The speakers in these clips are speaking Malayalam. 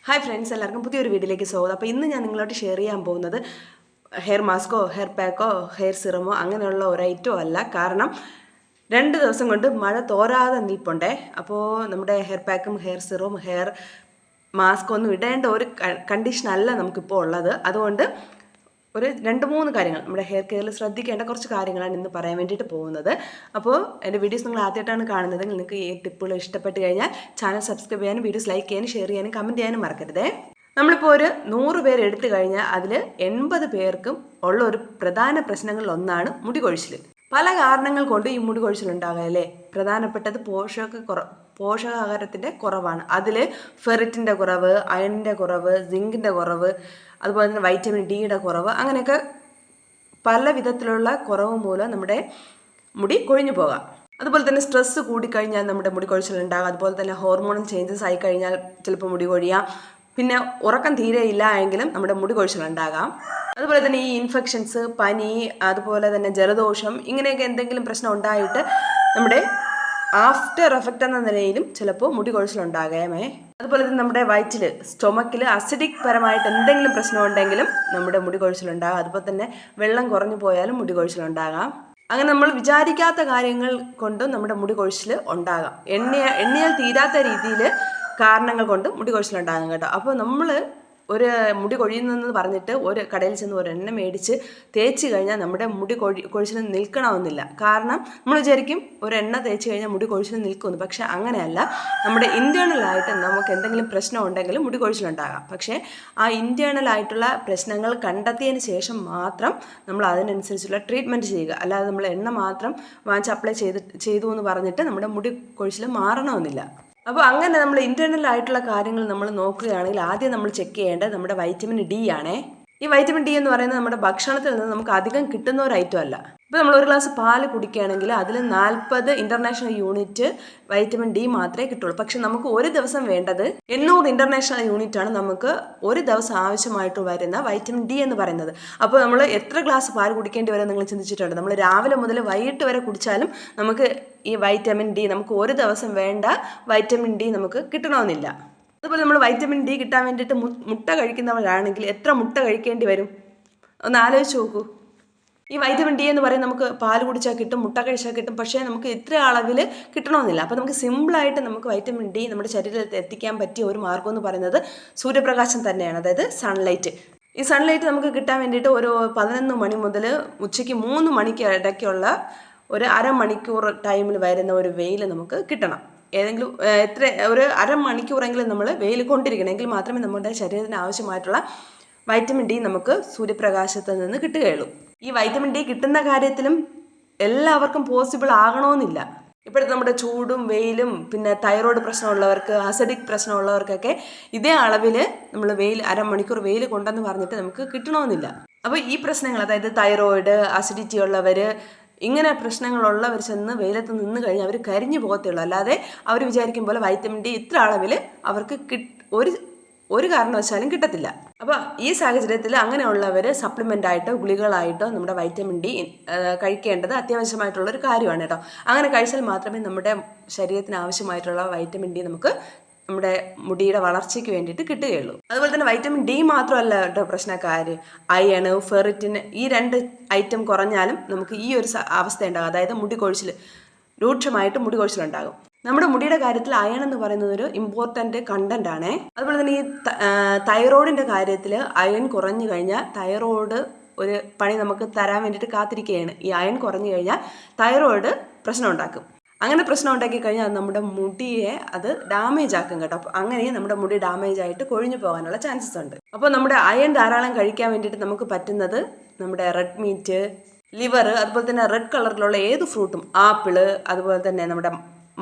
ഹായ് ഫ്രണ്ട്സ്, എല്ലാവർക്കും പുതിയൊരു വീഡിയോയിലേക്ക് സ്വാഗതം. അപ്പോൾ ഇന്ന് ഞാൻ നിങ്ങളോട് ഷെയർ ചെയ്യാൻ പോകുന്നത് ഹെയർ മാസ്കോ ഹെയർ പാക്കോ ഹെയർ സിറമോ അങ്ങനെയുള്ള ഒരു ഐറ്റമോ അല്ല. കാരണം 2 ദിവസം കൊണ്ട് മഴ തോരാതെ നിൽപ്പുണ്ടേ. അപ്പോൾ നമ്മുടെ ഹെയർ പാക്കും ഹെയർ സിറവും ഹെയർ മാസ്കോ ഒന്നും ഇടേണ്ട ഒരു കണ്ടീഷനല്ല നമുക്കിപ്പോൾ ഉള്ളത്. അതുകൊണ്ട് ഒരു 2-3 കാര്യങ്ങൾ നമ്മുടെ ഹെയർ കെയറിൽ ശ്രദ്ധിക്കേണ്ട കുറച്ച് കാര്യങ്ങളാണ് ഇന്ന് പറയാൻ വേണ്ടിയിട്ട് പോകുന്നത്. അപ്പോൾ എൻ്റെ വീഡിയോസ് നിങ്ങൾ ആദ്യമായിട്ടാണ് കാണുന്നത്, നിങ്ങൾക്ക് ഈ ടിപ്പുകൾ ഇഷ്ടപ്പെട്ട് കഴിഞ്ഞാൽ ചാനൽ സബ്സ്ക്രൈബ് ചെയ്യാനും വീഡിയോസ് ലൈക്ക് ചെയ്യാനും ഷെയർ ചെയ്യാനും കമൻറ്റ് ചെയ്യാനും മറക്കരുതേ. നമ്മളിപ്പോൾ ഒരു 100 പേര് എടുത്തു കഴിഞ്ഞാൽ അതിൽ 80 പേർക്കും ഉള്ള ഒരു പ്രധാന പ്രശ്നങ്ങളിൽ ഒന്നാണ് മുടി കൊഴിച്ചിൽ. പല കാരണങ്ങൾ കൊണ്ട് ഈ മുടി കൊഴിച്ചിലുണ്ടാകുക അല്ലേ. പ്രധാനപ്പെട്ടത് പോഷകാഹാരത്തിൻ്റെ കുറവാണ്. അതിൽ ഫെറിറ്റിൻ്റെ കുറവ്, അയണിൻ്റെ കുറവ്, സിങ്കിൻ്റെ കുറവ്, അതുപോലെ തന്നെ വൈറ്റമിൻ ഡിയുടെ കുറവ്, അങ്ങനെയൊക്കെ പല വിധത്തിലുള്ള കുറവ് മൂലം നമ്മുടെ മുടി കൊഴിഞ്ഞു പോകാം. അതുപോലെ തന്നെ സ്ട്രെസ്സ് കൂടിക്കഴിഞ്ഞാൽ നമ്മുടെ മുടി കൊഴിച്ചിലുണ്ടാകാം. അതുപോലെ തന്നെ ഹോർമോണൽ ചേഞ്ചസ് ആയി കഴിഞ്ഞാൽ ചിലപ്പോൾ മുടി കൊഴിയാം. പിന്നെ ഉറക്കം തീരെ ഇല്ല എങ്കിലും നമ്മുടെ മുടി കൊഴിച്ചിലുണ്ടാകാം. അതുപോലെ തന്നെ ഈ ഇൻഫെക്ഷൻസ്, പനി, അതുപോലെ തന്നെ ജലദോഷം, ഇങ്ങനെയൊക്കെ എന്തെങ്കിലും പ്രശ്നം ഉണ്ടായിട്ട് നമ്മുടെ ആഫ്റ്റർ എഫക്റ്റ് എന്ന നിലയിലും ചിലപ്പോൾ മുടി കൊഴിച്ചിലുണ്ടാകാമേ. അതുപോലെ തന്നെ നമ്മുടെ വയറ്റിൽ സ്റ്റൊമക്കിൽ അസിഡിക് പരമായിട്ട് എന്തെങ്കിലും പ്രശ്നമുണ്ടെങ്കിലും നമ്മുടെ മുടി കൊഴിച്ചിലുണ്ടാകാം. അതുപോലെ തന്നെ വെള്ളം കുറഞ്ഞു പോയാലും മുടി കൊഴിച്ചിലുണ്ടാകാം. അങ്ങനെ നമ്മൾ വിചാരിക്കാത്ത കാര്യങ്ങൾ കൊണ്ടും നമ്മുടെ മുടി കൊഴിച്ചിൽ ഉണ്ടാകാം. എണ്ണിയാൽ തീരാത്ത രീതിയിൽ കാരണങ്ങൾ കൊണ്ട് മുടി കൊഴിച്ചിലുണ്ടാകും കേട്ടോ. അപ്പോൾ നമ്മൾ ഒരു മുടി കൊഴിയുന്നെന്ന് പറഞ്ഞിട്ട് ഒരു കടയിൽ ചെന്ന് ഒരു എണ്ണ മേടിച്ച് തേച്ച് കഴിഞ്ഞാൽ നമ്മുടെ മുടി കൊഴിച്ചിൽ നിൽക്കണമെന്നില്ല. കാരണം നമ്മൾ വിചാരിക്കും ഒരു എണ്ണ തേച്ച് കഴിഞ്ഞാൽ മുടി കൊഴിച്ചിൽ നിൽക്കുമെന്ന്. പക്ഷേ അങ്ങനെയല്ല. നമ്മുടെ ഇൻറ്റേർണലായിട്ട് നമുക്ക് എന്തെങ്കിലും പ്രശ്നം ഉണ്ടെങ്കിലും മുടി കൊഴിച്ചിലുണ്ടാകാം. പക്ഷേ ആ ഇൻറ്റേർണലായിട്ടുള്ള പ്രശ്നങ്ങൾ കണ്ടെത്തിയതിന് ശേഷം മാത്രം നമ്മൾ അതിനനുസരിച്ചുള്ള ട്രീറ്റ്മെൻറ്റ് ചെയ്യുക. അല്ലാതെ നമ്മൾ എണ്ണ മാത്രം വാങ്ങിച്ച് അപ്ലൈ ചെയ്തു എന്ന് പറഞ്ഞിട്ട് നമ്മുടെ മുടി കൊഴിച്ചിൽ മാറണമെന്നില്ല. അപ്പോൾ അങ്ങനെ നമ്മൾ ഇൻറ്റേർണൽ ആയിട്ടുള്ള കാര്യങ്ങൾ നമ്മൾ നോക്കുകയാണെങ്കിൽ ആദ്യം നമ്മൾ ചെക്ക് ചെയ്യേണ്ടത് നമ്മുടെ വൈറ്റമിൻ ഡി ആണേ. ഈ വൈറ്റമിൻ ഡി എന്ന് പറയുന്നത് നമ്മുടെ ഭക്ഷണത്തിൽ നിന്ന് നമുക്ക് അധികം കിട്ടുന്ന ഒരു ഐറ്റം അല്ല. ഇപ്പോൾ നമ്മൾ ഒരു ഗ്ലാസ് പാല് കുടിക്കുകയാണെങ്കിൽ അതിൽ 40 ഇൻ്റർനാഷണൽ യൂണിറ്റ് വൈറ്റമിൻ ഡി മാത്രമേ കിട്ടുള്ളൂ. പക്ഷെ നമുക്ക് ഒരു ദിവസം വേണ്ടത് 800 ഇൻ്റർനാഷണൽ യൂണിറ്റ് ആണ് നമുക്ക് ഒരു ദിവസം ആവശ്യമായിട്ട് വരുന്ന വൈറ്റമിൻ ഡി എന്ന് പറയുന്നത്. അപ്പോൾ നമ്മൾ എത്ര ഗ്ലാസ് പാൽ കുടിക്കേണ്ടി വരെ നിങ്ങൾ ചിന്തിച്ചിട്ടുണ്ട്? നമ്മൾ രാവിലെ മുതൽ വൈകിട്ട് വരെ കുടിച്ചാലും നമുക്ക് ഈ വൈറ്റമിൻ ഡി, നമുക്ക് ഒരു ദിവസം വേണ്ട വൈറ്റമിൻ ഡി നമുക്ക് കിട്ടണമെന്നില്ല. അതുപോലെ നമ്മൾ വൈറ്റമിൻ ഡി കിട്ടാൻ വേണ്ടിയിട്ട് മുട്ട കഴിക്കുന്നവരാണെങ്കിൽ എത്ര മുട്ട കഴിക്കേണ്ടി വരും? ഒന്ന് ആലോചിച്ച് നോക്കൂ. ഈ വൈറ്റമിൻ ഡി എന്ന് പറയുന്നത് നമുക്ക് പാൽ കുടിച്ചാൽ കിട്ടും, മുട്ട കഴിച്ചാൽ കിട്ടും. പക്ഷേ നമുക്ക് ഇത്ര അളവിൽ കിട്ടണമെന്നില്ല. അപ്പോൾ നമുക്ക് സിമ്പിളായിട്ട് നമുക്ക് വൈറ്റമിൻ ഡി നമ്മുടെ ശരീരത്തിൽ എത്തിക്കാൻ പറ്റിയ ഒരു മാർഗ്ഗം എന്ന് പറയുന്നത് സൂര്യപ്രകാശം തന്നെയാണ്, അതായത് സൺലൈറ്റ്. ഈ സൺലൈറ്റ് നമുക്ക് കിട്ടാൻ വേണ്ടിയിട്ട് ഒരു 11 മണി മുതൽ ഉച്ചയ്ക്ക് 3 മണിക്ക് ഇടയ്ക്കുള്ള ഒരു അരമണിക്കൂർ ടൈമിൽ വരുന്ന ഒരു വെയിൽ നമുക്ക് കിട്ടണം. ഏതെങ്കിലും ഒരു അരമണിക്കൂറെങ്കിലും നമ്മൾ വെയിൽ കൊണ്ടിരിക്കണമെങ്കിൽ മാത്രമേ നമ്മുടെ ശരീരത്തിന് ആവശ്യമായിട്ടുള്ള വൈറ്റമിൻ ഡി നമുക്ക് സൂര്യപ്രകാശത്തിൽ നിന്ന് കിട്ടുകയുള്ളൂ. ഈ വൈറ്റമിൻ ഡി കിട്ടുന്ന കാര്യത്തിലും എല്ലാവർക്കും പോസിബിൾ ആകണമെന്നില്ല. ഇപ്പോഴത്തെ നമ്മുടെ ചൂടും വെയിലും പിന്നെ തൈറോയ്ഡ് പ്രശ്നമുള്ളവർക്ക്, അസിഡിക് പ്രശ്നമുള്ളവർക്കൊക്കെ ഇതേ അളവിൽ നമ്മൾ അരമണിക്കൂർ വെയിൽ കൊണ്ടെന്ന് പറഞ്ഞിട്ട് നമുക്ക് കിട്ടണമെന്നില്ല. അപ്പോൾ ഈ പ്രശ്നങ്ങൾ, അതായത് തൈറോയ്ഡ്, അസിഡിറ്റി ഉള്ളവർ, ഇങ്ങനെ പ്രശ്നങ്ങളുള്ളവർ ചെന്ന് വെയിലത്ത് നിന്ന് കഴിഞ്ഞാൽ അവർ കരിഞ്ഞു പോകത്തുള്ളൂ. അല്ലാതെ അവർ വിചാരിക്കും പോലെ വൈറ്റമിൻ ഡി ഇത്ര അളവിൽ അവർക്ക് ഒരു കാരണവശാലും കിട്ടത്തില്ല. അപ്പോൾ ഈ സാഹചര്യത്തിൽ അങ്ങനെയുള്ളവർ സപ്ലിമെൻ്റ് ആയിട്ടോ ഗുളികളായിട്ടോ നമ്മുടെ വൈറ്റമിൻ ഡി കഴിക്കേണ്ടത് അത്യാവശ്യമായിട്ടുള്ളൊരു കാര്യമാണ് കേട്ടോ. അങ്ങനെ കഴിച്ചാൽ മാത്രമേ നമ്മുടെ ശരീരത്തിന് ആവശ്യമായിട്ടുള്ള വൈറ്റമിൻ ഡി നമുക്ക് നമ്മുടെ മുടിയുടെ വളർച്ചയ്ക്ക് വേണ്ടിയിട്ട് കിട്ടുകയുള്ളൂ. അതുപോലെ തന്നെ വൈറ്റമിൻ ഡി മാത്രമല്ല കേട്ടോ പ്രശ്നക്കാർ. അയൺ, ഫെറിറ്റിൻ, ഈ 2 ഐറ്റം കുറഞ്ഞാലും നമുക്ക് ഈ ഒരു അവസ്ഥ ഉണ്ടാകും. അതായത് മുടി കൊഴിച്ചിൽ, രൂക്ഷമായിട്ട് മുടി കൊഴിച്ചിലുണ്ടാകും. നമ്മുടെ മുടിയുടെ കാര്യത്തിൽ അയൺ എന്ന് പറയുന്നത് ഒരു ഇമ്പോർട്ടൻ്റ് കണ്ടന്റ് ആണ്. അതുപോലെ തന്നെ ഈ തൈറോയിഡിൻ്റെ കാര്യത്തിൽ അയൺ കുറഞ്ഞു കഴിഞ്ഞാൽ തൈറോയിഡ് ഒരു പണി നമുക്ക് തരാൻ വേണ്ടിയിട്ട് കാത്തിരിക്കുകയാണ്. ഈ അയൺ കുറഞ്ഞു കഴിഞ്ഞാൽ തൈറോയിഡ് പ്രശ്നം ഉണ്ടാക്കും. അങ്ങനെ പ്രശ്നം ഉണ്ടാക്കി കഴിഞ്ഞാൽ അത് നമ്മുടെ മുടിയെ അത് ഡാമേജ് ആക്കും കേട്ടോ. അപ്പോൾ അങ്ങനെ നമ്മുടെ മുടി ഡാമേജ് ആയിട്ട് കൊഴിഞ്ഞു പോകാനുള്ള ചാൻസസ് ഉണ്ട്. അപ്പോൾ നമ്മുടെ അയൺ ധാരാളം കഴിക്കാൻ വേണ്ടിയിട്ട് നമുക്ക് പറ്റുന്നത് നമ്മുടെ റെഡ് മീറ്റ്, ലിവർ, അതുപോലെ തന്നെ റെഡ് കളറിലുള്ള ഏത് ഫ്രൂട്ടും, ആപ്പിള്, അതുപോലെ തന്നെ നമ്മുടെ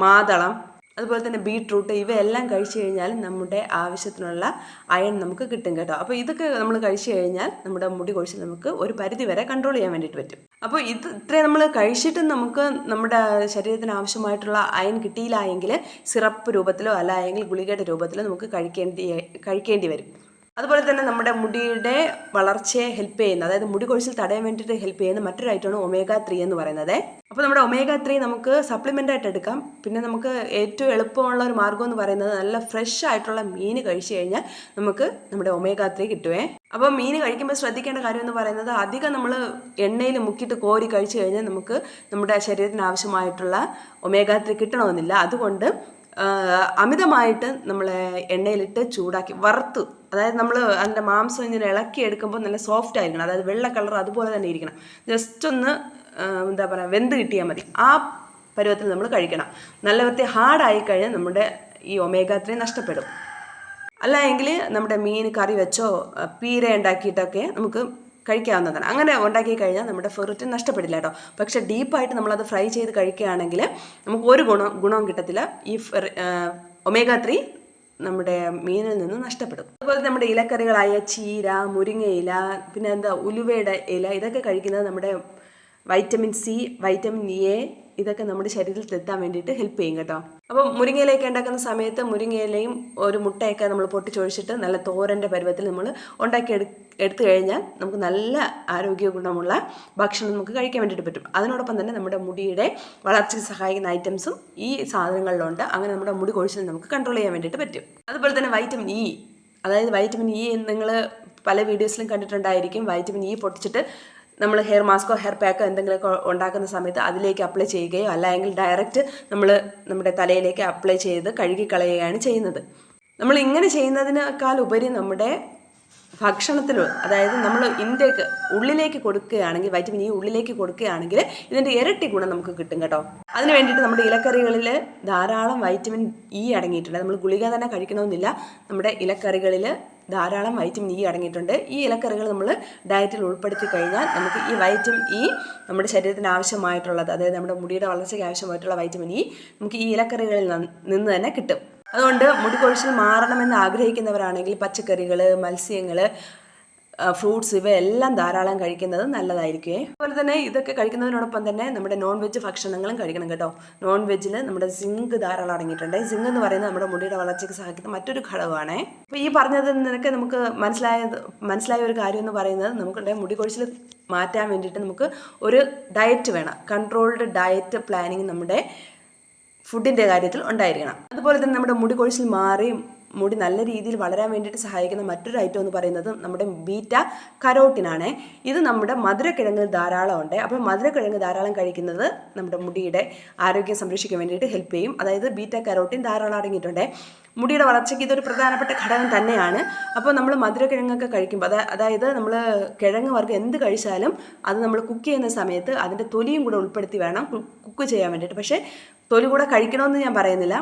മാതളം, അതുപോലെ തന്നെ ബീട്രൂട്ട്, ഇവയെല്ലാം കഴിച്ചു കഴിഞ്ഞാൽ നമ്മുടെ ആവശ്യത്തിനുള്ള അയൺ നമുക്ക് കിട്ടും കേട്ടോ. അപ്പോൾ ഇതൊക്കെ നമ്മൾ കഴിച്ചു കഴിഞ്ഞാൽ നമ്മുടെ മുടി കൊഴിച്ചിൽ നമുക്ക് ഒരു പരിധി വരെ കൺട്രോൾ ചെയ്യാൻ വേണ്ടിയിട്ട് പറ്റും. അപ്പോൾ ഇത്രയും നമ്മൾ കഴിച്ചിട്ടും നമുക്ക് നമ്മുടെ ശരീരത്തിന് ആവശ്യമായിട്ടുള്ള അയൺ കിട്ടിയില്ല എങ്കിൽ സിറപ്പ് രൂപത്തിലോ അല്ല എങ്കിൽ ഗുളികയുടെ രൂപത്തിലോ നമുക്ക് കഴിക്കേണ്ടി വരും. അതുപോലെ തന്നെ നമ്മുടെ മുടിയുടെ വളർച്ചയെ ഹെൽപ്പ് ചെയ്യുന്ന, അതായത് മുടി കൊഴിച്ചിൽ തടയാൻ വേണ്ടിയിട്ട് ഹെൽപ്പ് ചെയ്യുന്ന മറ്റൊരു ഐറ്റമാണ് omega-3 എന്ന് പറയുന്നത്. അപ്പോൾ നമ്മുടെ omega-3 നമുക്ക് സപ്ലിമെൻ്റ് ആയിട്ട് എടുക്കാം. പിന്നെ നമുക്ക് ഏറ്റവും എളുപ്പമുള്ള ഒരു മാർഗ്ഗം എന്ന് പറയുന്നത് നല്ല ഫ്രഷ് ആയിട്ടുള്ള മീൻ കഴിച്ചു കഴിഞ്ഞാൽ നമുക്ക് നമ്മുടെ omega-3 കിട്ടുവേ. അപ്പോൾ മീൻ കഴിക്കുമ്പോൾ ശ്രദ്ധിക്കേണ്ട കാര്യം എന്ന് പറയുന്നത് അധികം നമ്മൾ എണ്ണയിൽ മുക്കിയിട്ട് കോരി കഴിച്ചു കഴിഞ്ഞാൽ നമുക്ക് നമ്മുടെ ശരീരത്തിന് ആവശ്യമായിട്ടുള്ള omega-3 കിട്ടണമെന്നില്ല. അതുകൊണ്ട് അമിതമായിട്ട് നമ്മൾ എണ്ണയിലിട്ട് ചൂടാക്കി വറുത്ത്, അതായത് നമ്മൾ അതിൻ്റെ മാംസം ഇങ്ങനെ ഇളക്കി എടുക്കുമ്പോൾ നല്ല സോഫ്റ്റ് ആയിരിക്കണം, അതായത് വെള്ള കളർ അതുപോലെ തന്നെ ഇരിക്കണം. ജസ്റ്റ് ഒന്ന് എന്താ പറയുക വെന്ത് കിട്ടിയാൽ മതി. ആ പരുവത്തിൽ നമ്മൾ കഴിക്കണം. നല്ല വൃത്തി ഹാർഡായി കഴിഞ്ഞാൽ നമ്മുടെ ഈ omega-3 നഷ്ടപ്പെടും. അല്ല എങ്കിൽ നമ്മുടെ മീൻ കറി വെച്ചോ പീര ഉണ്ടാക്കിയിട്ടൊക്കെ നമുക്ക് കഴിക്കാവുന്നതാണ്. അങ്ങനെ ഉണ്ടാക്കി കഴിഞ്ഞാൽ നമ്മുടെ ഫെറിറ്റിൻ നഷ്ടപ്പെടില്ല കേട്ടോ. പക്ഷേ ഡീപ്പായിട്ട് നമ്മളത് ഫ്രൈ ചെയ്ത് കഴിക്കുകയാണെങ്കിൽ നമുക്ക് ഒരു ഗുണവും കിട്ടത്തില്ല. ഈ omega-3 നമ്മുടെ മീനിൽ നിന്ന് നഷ്ടപ്പെടും. അതുപോലെ നമ്മുടെ ഇലക്കറികളായ ചീര, മുരിങ്ങയില, പിന്നെ ഉലുവയുടെ ഇല, ഇതൊക്കെ കഴിക്കുന്നത് നമ്മുടെ വൈറ്റമിൻ സി, വൈറ്റമിൻ എ ഇതൊക്കെ നമ്മുടെ ശരീരത്തിൽ എത്താൻ വേണ്ടിയിട്ട് ഹെൽപ്പ് ചെയ്യും കേട്ടോ. അപ്പോൾ മുരിങ്ങയിലയൊക്കെ ഉണ്ടാക്കുന്ന സമയത്ത് മുരിങ്ങയിലയും ഒരു മുട്ടയൊക്കെ നമ്മൾ പൊട്ടിച്ചൊഴിച്ചിട്ട് നല്ല തോരൻ്റെ പരുവത്തിൽ നമ്മൾ ഉണ്ടാക്കി എടുത്തു കഴിഞ്ഞാൽ നമുക്ക് നല്ല ആരോഗ്യ ഗുണമുള്ള ഭക്ഷണം നമുക്ക് കഴിക്കാൻ വേണ്ടിയിട്ട് പറ്റും. അതിനോടൊപ്പം തന്നെ നമ്മുടെ മുടിയുടെ വളർച്ചയ്ക്ക് സഹായിക്കുന്ന ഐറ്റംസും ഈ സാധനങ്ങളിലുണ്ട്. അങ്ങനെ നമ്മുടെ മുടി കൊഴിച്ചിൽ നമുക്ക് കൺട്രോൾ ചെയ്യാൻ വേണ്ടിയിട്ട് പറ്റും. അതുപോലെ തന്നെ വൈറ്റമിൻ ഇ, അതായത് വൈറ്റമിൻ ഇ നിങ്ങൾ പല വീഡിയോസിലും കണ്ടിട്ടുണ്ടായിരിക്കും. വൈറ്റമിൻ ഇ പൊട്ടിച്ചിട്ട് നമ്മൾ ഹെയർ മാസ്കോ ഹെയർ പാക്കോ എന്തെങ്കിലുമൊക്കെ ഉണ്ടാക്കുന്ന സമയത്ത് അതിലേക്ക് അപ്ലൈ ചെയ്യുകയോ അല്ലെങ്കിൽ ഡയറക്റ്റ് നമ്മൾ നമ്മുടെ തലയിലേക്ക് അപ്ലൈ ചെയ്ത് കഴുകിക്കളയുകയാണ് ചെയ്യുന്നത്. നമ്മൾ ഇങ്ങനെ ചെയ്യുന്നതിനേക്കാൾ ഉപരി നമ്മുടെ ഭക്ഷണത്തിൽ, അതായത് നമ്മൾ ഇൻടേക്ക് ഉള്ളിലേക്ക് കൊടുക്കുകയാണെങ്കിൽ, വൈറ്റമിൻ ഇ ഉള്ളിലേക്ക് കൊടുക്കുകയാണെങ്കിൽ ഇതിൻ്റെ ഇരട്ടി ഗുണം നമുക്ക് കിട്ടും കേട്ടോ. അതിന് വേണ്ടിയിട്ട് നമ്മുടെ ഇലക്കറികളിൽ ധാരാളം വൈറ്റമിൻ ഇ അടങ്ങിയിട്ടുണ്ട്. നമ്മൾ ഗുളിക തന്നെ കഴിക്കണമെന്നില്ല. നമ്മുടെ ഇലക്കറികളിൽ ധാരാളം വൈറ്റമിൻ ഇ അടങ്ങിയിട്ടുണ്ട്. ഈ ഇലക്കറികൾ നമ്മൾ ഡയറ്റിൽ ഉൾപ്പെടുത്തി കഴിഞ്ഞാൽ നമുക്ക് ഈ വൈറ്റമിൻ ഇ നമ്മുടെ ശരീരത്തിന് ആവശ്യമായിട്ടുള്ളത്, അതായത് നമ്മുടെ മുടിയുടെ വളർച്ചയ്ക്ക് ആവശ്യമായിട്ടുള്ള വൈറ്റമിൻ ഇ നമുക്ക് ഈ ഇലക്കറികളിൽ നിന്ന് തന്നെ കിട്ടും. അതുകൊണ്ട് മുടി കൊഴിച്ചിൽ മാറണമെന്ന് ആഗ്രഹിക്കുന്നവരാണെങ്കിൽ പച്ചക്കറികൾ, മത്സ്യങ്ങൾ, ഫ്രൂട്ട്സ് ഇവയെല്ലാം ധാരാളം കഴിക്കുന്നത് നല്ലതായിരിക്കുമേ. അതുപോലെ തന്നെ ഇതൊക്കെ കഴിക്കുന്നതിനോടൊപ്പം തന്നെ നമ്മുടെ നോൺ വെജ് ഭക്ഷണങ്ങളും കഴിക്കണം കേട്ടോ. നോൺ വെജിൽ നമ്മുടെ സിങ്ക് ധാരാളം അടങ്ങിയിട്ടുണ്ട്. സിങ്ക് എന്ന് പറയുന്നത് നമ്മുടെ മുടിയുടെ വളർച്ചയ്ക്ക് സഹായിക്കുന്ന മറ്റൊരു ഘടകമാണ്. അപ്പോൾ ഈ പറഞ്ഞതിൽ നിന്നൊക്കെ നമുക്ക് മനസ്സിലായ ഒരു കാര്യം എന്ന് പറയുന്നത്, നമുക്ക് മുടി കൊഴിച്ചിൽ മാറ്റാൻ വേണ്ടിയിട്ട് നമുക്ക് ഒരു ഡയറ്റ് വേണം. കൺട്രോൾഡ് ഡയറ്റ് പ്ലാനിങ് നമ്മുടെ ഫുഡിൻ്റെ കാര്യത്തിൽ ഉണ്ടായിരിക്കണം. അതുപോലെ തന്നെ നമ്മുടെ മുടി കൊഴിച്ചിൽ മാറി മുടി നല്ല രീതിയിൽ വളരാൻ വേണ്ടിയിട്ട് സഹായിക്കുന്ന മറ്റൊരു ഐറ്റം എന്ന് പറയുന്നത് നമ്മുടെ ബീറ്റ കരോട്ടിനാണ്. ഇത് നമ്മുടെ മധുരക്കിഴങ്ങ് ധാരാളം ഉണ്ട്. അപ്പോൾ മധുരക്കിഴങ്ങ് ധാരാളം കഴിക്കുന്നത് നമ്മുടെ മുടിയുടെ ആരോഗ്യം സംരക്ഷിക്കാൻ വേണ്ടിയിട്ട് ഹെൽപ്പ് ചെയ്യും. അതായത് ബീറ്റ കരോട്ടിൻ ധാരാളം അടങ്ങിയിട്ടുണ്ട്. മുടിയുടെ വളർച്ചയ്ക്ക് ഇതൊരു പ്രധാനപ്പെട്ട ഘടകം തന്നെയാണ്. അപ്പോൾ നമ്മൾ മധുരക്കിഴങ്ങൊക്കെ കഴിക്കുമ്പോൾ, അതായത് നമ്മൾ കിഴങ്ങ് വർഗ്ഗം എന്ത് കഴിച്ചാലും അത് നമ്മൾ കുക്ക് ചെയ്യുന്ന സമയത്ത് അതിൻ്റെ തൊലിയും കൂടെ ഉൾപ്പെടുത്തി വേണം കുക്ക് ചെയ്യാൻ വേണ്ടിയിട്ട്. പക്ഷേ തൊലി കൂടെ കഴിക്കണമെന്ന് ഞാൻ പറയുന്നില്ല.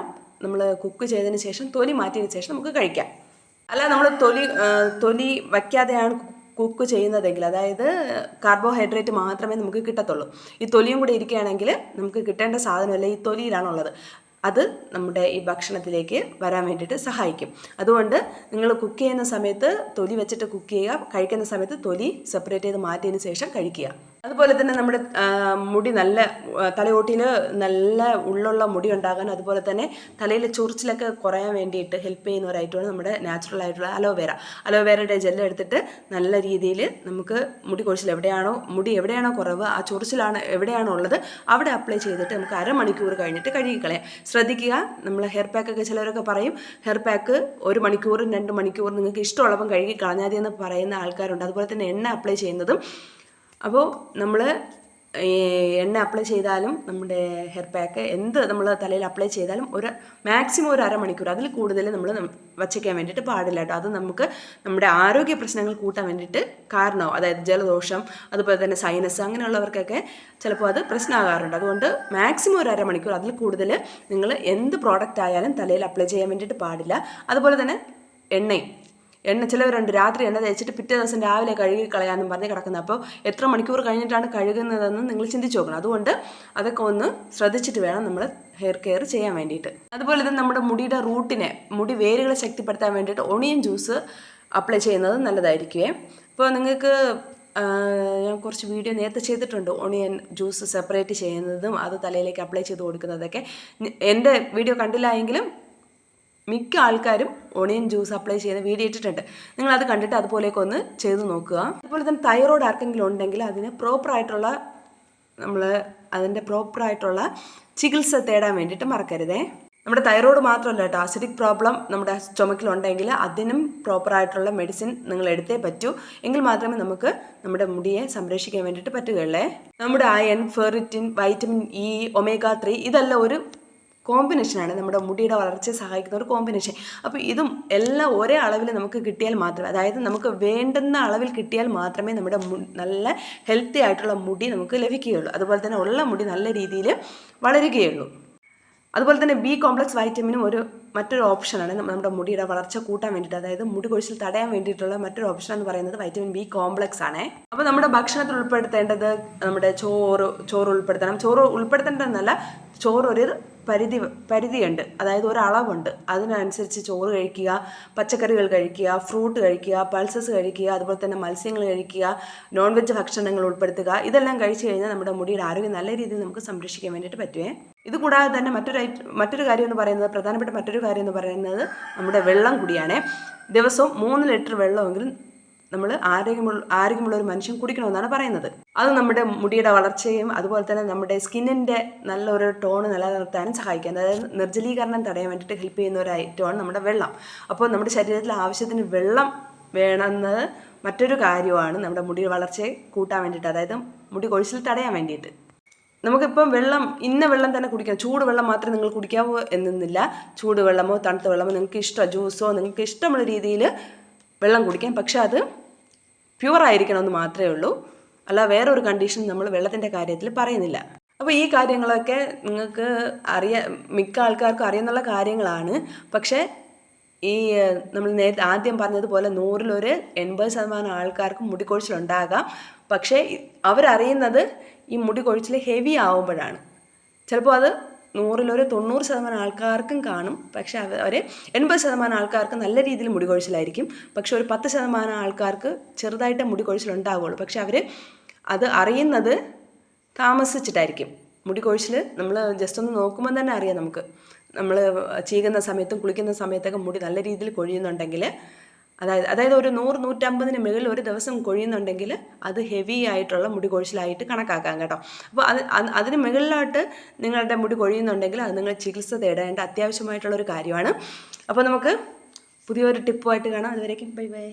നമ്മൾ കുക്ക് ചെയ്തതിന് ശേഷം തൊലി മാറ്റിയതിന് ശേഷം നമുക്ക് കഴിക്കാം. അല്ല നമ്മൾ തൊലി വയ്ക്കാതെയാണ് കുക്ക് ചെയ്യുന്നതെങ്കിൽ, അതായത് കാർബോഹൈഡ്രേറ്റ് മാത്രമേ നമുക്ക് കിട്ടത്തുള്ളൂ. ഈ തൊലിയും കൂടെ ഇരിക്കുകയാണെങ്കിൽ നമുക്ക് കിട്ടേണ്ട സാധനമല്ല ഈ തൊലിയിലാണുള്ളത്. അത് നമ്മുടെ ഈ ഭക്ഷണത്തിലേക്ക് വരാൻ വേണ്ടിയിട്ട് സഹായിക്കും. അതുകൊണ്ട് നിങ്ങൾ കുക്ക് ചെയ്യുന്ന സമയത്ത് തൊലി വെച്ചിട്ട് കുക്ക് ചെയ്യുക. കഴിക്കുന്ന സമയത്ത് തൊലി സെപ്പറേറ്റ് ചെയ്ത് മാറ്റിയതിന് ശേഷം കഴിക്കുക. അതുപോലെ തന്നെ നമ്മുടെ മുടി നല്ല തലയോട്ടിയിൽ നല്ല ഉള്ളുള്ള മുടി ഉണ്ടാകാൻ, അതുപോലെ തന്നെ തലയിലെ ചൊറിച്ചിലൊക്കെ കുറയാൻ വേണ്ടിയിട്ട് ഹെൽപ്പ് ചെയ്യുന്ന ഒരു ഐറ്റമാണ് നമ്മുടെ നാച്ചുറൽ ആയിട്ടുള്ള അലോവേരയുടെ ജെല്ല് എടുത്തിട്ട് നല്ല രീതിയിൽ നമുക്ക് മുടി കൊഴിച്ചിൽ മുടി എവിടെയാണോ കുറവ്, ആ ചൊറിച്ചിലാണ് എവിടെയാണോ ഉള്ളത് അവിടെ അപ്ലൈ ചെയ്തിട്ട് നമുക്ക് അരമണിക്കൂർ കഴിഞ്ഞിട്ട് കഴുകിക്കളയാം. ശ്രദ്ധിക്കുക, നമ്മൾ ഹെയർ പാക്കൊക്കെ ചിലരൊക്കെ പറയും ഹെയർ പാക്ക് 1 മണിക്കൂർ 2 മണിക്കൂർ നിങ്ങൾക്ക് ഇഷ്ടമുള്ളപ്പം കഴുകി കളഞ്ഞാൽ മതി എന്ന് പറയുന്ന ആൾക്കാരുണ്ട്. അതുപോലെ തന്നെ എണ്ണ അപ്ലൈ ചെയ്യുന്നതും. അപ്പോൾ നമ്മൾ എണ്ണ അപ്ലൈ ചെയ്താലും നമ്മുടെ ഹെയർ പാക്ക് എന്ത് നമ്മൾ തലയിൽ അപ്ലൈ ചെയ്താലും മാക്സിമം ഒരു അരമണിക്കൂർ, അതിൽ കൂടുതൽ നമ്മൾ വച്ചേക്കാൻ വേണ്ടിയിട്ട് പാടില്ല കേട്ടോ. അത് നമുക്ക് നമ്മുടെ ആരോഗ്യ പ്രശ്നങ്ങൾ കൂട്ടാൻ വേണ്ടിയിട്ട് കാരണമാവും. അതായത് ജലദോഷം, അതുപോലെ തന്നെ സൈനസ്, അങ്ങനെയുള്ളവർക്കൊക്കെ ചിലപ്പോൾ അത് പ്രശ്നമാകാറുണ്ട്. അതുകൊണ്ട് മാക്സിമം ഒരു അരമണിക്കൂർ, അതിൽ കൂടുതൽ നിങ്ങൾ എന്ത് പ്രോഡക്റ്റ് ആയാലും തലയിൽ അപ്ലൈ ചെയ്യാൻ വേണ്ടിയിട്ട് പാടില്ല. അതുപോലെ തന്നെ എണ്ണ ചിലവരുണ്ട് രാത്രി എണ്ണ തേച്ചിട്ട് പിറ്റേ ദിവസം രാവിലെ കഴുകി കളയാമെന്നും പറഞ്ഞ് കിടക്കുന്നത്. അപ്പോൾ എത്ര മണിക്കൂർ കഴിഞ്ഞിട്ടാണ് കഴുകുന്നതെന്ന് നിങ്ങൾ ചിന്തിച്ച് നോക്കണം. അതുകൊണ്ട് അതൊക്കെ ഒന്ന് ശ്രദ്ധിച്ചിട്ട് വേണം നമ്മൾ ഹെയർ കെയർ ചെയ്യാൻ വേണ്ടിയിട്ട്. അതുപോലെ തന്നെ നമ്മുടെ മുടിയുടെ മുടി വേരുകളെ ശക്തിപ്പെടുത്താൻ വേണ്ടിയിട്ട് ഒണിയൻ ജ്യൂസ് അപ്ലൈ ചെയ്യുന്നത് നല്ലതായിരിക്കുമേ. അപ്പോൾ നിങ്ങൾക്ക് ഞാൻ കുറച്ച് വീഡിയോ നേരത്തെ ചെയ്തിട്ടുണ്ട്, ഒണിയൻ ജ്യൂസ് സെപ്പറേറ്റ് ചെയ്യുന്നതും അത് തലയിലേക്ക് അപ്ലൈ ചെയ്ത് കൊടുക്കുന്നതൊക്കെ. എൻ്റെ വീഡിയോ കണ്ടില്ല എങ്കിലും മിക്ക ആൾക്കാരും ഓണിയൻ ജ്യൂസ് അപ്ലൈ ചെയ്യുന്ന വീഡിയോ ഇട്ടിട്ടുണ്ട്. നിങ്ങളത് കണ്ടിട്ട് അതുപോലെയൊക്കെ ഒന്ന് ചെയ്ത് നോക്കുക. അതുപോലെ തന്നെ തൈറോയ്ഡ് ആർക്കെങ്കിലും ഉണ്ടെങ്കിൽ അതിന് പ്രോപ്പറായിട്ടുള്ള ചികിത്സ തേടാൻ വേണ്ടിയിട്ട് മറക്കരുതേ. നമ്മുടെ തൈറോയ്ഡ് മാത്രമല്ല കേട്ടോ, അസിഡിക് പ്രോബ്ലം നമ്മുടെ സ്റ്റൊമക്കിലുണ്ടെങ്കിൽ അതിനും പ്രോപ്പറായിട്ടുള്ള മെഡിസിൻ നിങ്ങൾ എടുത്തേ പറ്റൂ. എങ്കിൽ മാത്രമേ നമുക്ക് നമ്മുടെ മുടിയെ സംരക്ഷിക്കാൻ വേണ്ടിയിട്ട് പറ്റുകയുള്ളേ. നമ്മുടെ iron, ferritin, vitamin E, omega 3 ഇതെല്ലാം ഒരു കോമ്പിനേഷനാണ്, നമ്മുടെ മുടിയുടെ വളർച്ചയെ സഹായിക്കുന്ന ഒരു കോമ്പിനേഷൻ. അപ്പോൾ ഇതും എല്ലാം ഒരേ അളവിൽ നമുക്ക് കിട്ടിയാൽ മാത്രമേ, അതായത് നമുക്ക് വേണ്ടുന്ന അളവിൽ കിട്ടിയാൽ മാത്രമേ നമ്മുടെ നല്ല ഹെൽത്തി ആയിട്ടുള്ള മുടി നമുക്ക് ലഭിക്കുകയുള്ളൂ. അതുപോലെ തന്നെ ഉള്ള മുടി നല്ല രീതിയിൽ വളരുകയുള്ളൂ. അതുപോലെ തന്നെ ബി കോംപ്ലക്സ് വൈറ്റമിനും മറ്റൊരു ഓപ്ഷനാണ് നമ്മുടെ മുടിയുടെ വളർച്ച കൂട്ടാൻ വേണ്ടിയിട്ട്, അതായത് മുടി കൊഴിച്ചിൽ തടയാൻ വേണ്ടിയിട്ടുള്ള മറ്റൊരു ഓപ്ഷൻ എന്ന് പറയുന്നത് വൈറ്റമിൻ ബി കോംപ്ലക്സ് ആണ്. അപ്പോൾ നമ്മുടെ ഭക്ഷണത്തിൽ ഉൾപ്പെടുത്തേണ്ടത് നമ്മുടെ ചോറ് ഉൾപ്പെടുത്തണം. ചോറ് ഉൾപ്പെടുത്തേണ്ടതെന്നല്ല, ചോറ് ഒരു പരിധിയുണ്ട്, അതായത് ഒരളവുണ്ട്. അതിനനുസരിച്ച് ചോറ് കഴിക്കുക, പച്ചക്കറികൾ കഴിക്കുക, ഫ്രൂട്ട് കഴിക്കുക, പൾസസ് കഴിക്കുക, അതുപോലെ തന്നെ മത്സ്യങ്ങൾ കഴിക്കുക, നോൺ വെജ് ഭക്ഷണങ്ങൾ ഉൾപ്പെടുത്തുക. ഇതെല്ലാം കഴിച്ചു കഴിഞ്ഞാൽ നമ്മുടെ മുടിയുടെ ആരോഗ്യം നല്ല രീതിയിൽ നമുക്ക് സംരക്ഷിക്കാൻ വേണ്ടിയിട്ട് പറ്റുമേ. ഇത് കൂടാതെ തന്നെ മറ്റൊരു കാര്യം എന്ന് പറയുന്നത്, പ്രധാനപ്പെട്ട മറ്റൊരു കാര്യം എന്ന് പറയുന്നത് നമ്മുടെ വെള്ളം കുടിയാണ്. ദിവസവും 3 ലിറ്റർ വെള്ളമെങ്കിലും നമ്മൾ ആരോഗ്യമുള്ള ഒരു മനുഷ്യൻ കുടിക്കണമെന്നാണ് പറയുന്നത്. അത് നമ്മുടെ മുടിയുടെ വളർച്ചയും അതുപോലെ തന്നെ നമ്മുടെ സ്കിന്നിൻ്റെ നല്ലൊരു ടോൺ നിലനിർത്താനും സഹായിക്കും. അതായത് നിർജ്ജലീകരണം തടയാൻ വേണ്ടിയിട്ട് ഹെൽപ്പ് ചെയ്യുന്ന ഒരു ഐറ്റമാണ് നമ്മുടെ വെള്ളം. അപ്പോൾ നമ്മുടെ ശരീരത്തിൽ ആവശ്യത്തിന് വെള്ളം വേണമെന്നത് മറ്റൊരു കാര്യമാണ് നമ്മുടെ മുടിയുടെ വളർച്ചയെ കൂട്ടാൻ വേണ്ടിയിട്ട്, അതായത് മുടി കൊഴിച്ചിൽ തടയാൻ വേണ്ടിയിട്ട്. നമുക്കിപ്പം ഇന്ന വെള്ളം തന്നെ കുടിക്കാം, ചൂടുവെള്ളം മാത്രമേ നിങ്ങൾ കുടിക്കാവൂ എന്നൊന്നുമില്ല. ചൂടുവെള്ളമോ തണുത്ത വെള്ളമോ നിങ്ങൾക്ക് ഇഷ്ടമോ, ജ്യൂസോ നിങ്ങൾക്ക് ഇഷ്ടമുള്ള രീതിയിൽ വെള്ളം കുടിക്കാം. പക്ഷെ അത് പ്യുവറായിരിക്കണമെന്ന് മാത്രമേ ഉള്ളൂ. അല്ല വേറൊരു കണ്ടീഷൻ നമ്മൾ വെള്ളത്തിൻ്റെ കാര്യത്തിൽ പറയുന്നില്ല. അപ്പോൾ ഈ കാര്യങ്ങളൊക്കെ നിങ്ങൾക്ക് മിക്ക ആൾക്കാർക്കും അറിയുന്നുള്ള കാര്യങ്ങളാണ്. പക്ഷേ നമ്മൾ നേരത്തെ ആദ്യം പറഞ്ഞതുപോലെ 100-ൽ 80% ആൾക്കാർക്ക് മുടികൊഴിച്ചിലുണ്ടാകാം. പക്ഷേ അവരറിയുന്നത് ഈ മുടികൊഴിച്ചിൽ ഹെവി ആവുമ്പോഴാണ്. ചിലപ്പോൾ അത് 100-ൽ 90% ആൾക്കാർക്കും കാണും. പക്ഷേ അവർ 80% ആൾക്കാർക്ക് നല്ല രീതിയിൽ മുടികൊഴിച്ചിലായിരിക്കും. പക്ഷെ ഒരു 10% ആൾക്കാർക്ക് ചെറുതായിട്ട് മുടികൊഴിച്ചിലുണ്ടാവുകയുള്ളൂ. പക്ഷെ അവർ അത് അറിയുന്നത് താമസിച്ചിട്ടായിരിക്കും. മുടികൊഴിച്ചിൽ നമ്മൾ ജസ്റ്റ് ഒന്ന് നോക്കുമ്പോൾ തന്നെ അറിയാം നമുക്ക്. നമ്മൾ ചീകുന്ന സമയത്തും കുളിക്കുന്ന സമയത്തൊക്കെ മുടി നല്ല രീതിയിൽ കൊഴിയുന്നുണ്ടെങ്കിൽ, അതായത് ഒരു 100-150 മുകളിൽ ഒരു ദിവസം കൊഴിയുന്നുണ്ടെങ്കിൽ അത് ഹെവി ആയിട്ടുള്ള മുടി കൊഴിച്ചിലായിട്ട് കണക്കാക്കാം കേട്ടോ. അപ്പോൾ അതിന് മുകളിലോട്ട് നിങ്ങളുടെ മുടി കൊഴിയുന്നുണ്ടെങ്കിൽ അത് നിങ്ങൾ ചികിത്സ തേടേണ്ട അത്യാവശ്യമായിട്ടുള്ളൊരു കാര്യമാണ്. അപ്പോൾ നമുക്ക് പുതിയൊരു ടിപ്പുമായിട്ട് കാണാം. അതുവരേക്കും ബൈ ബൈ.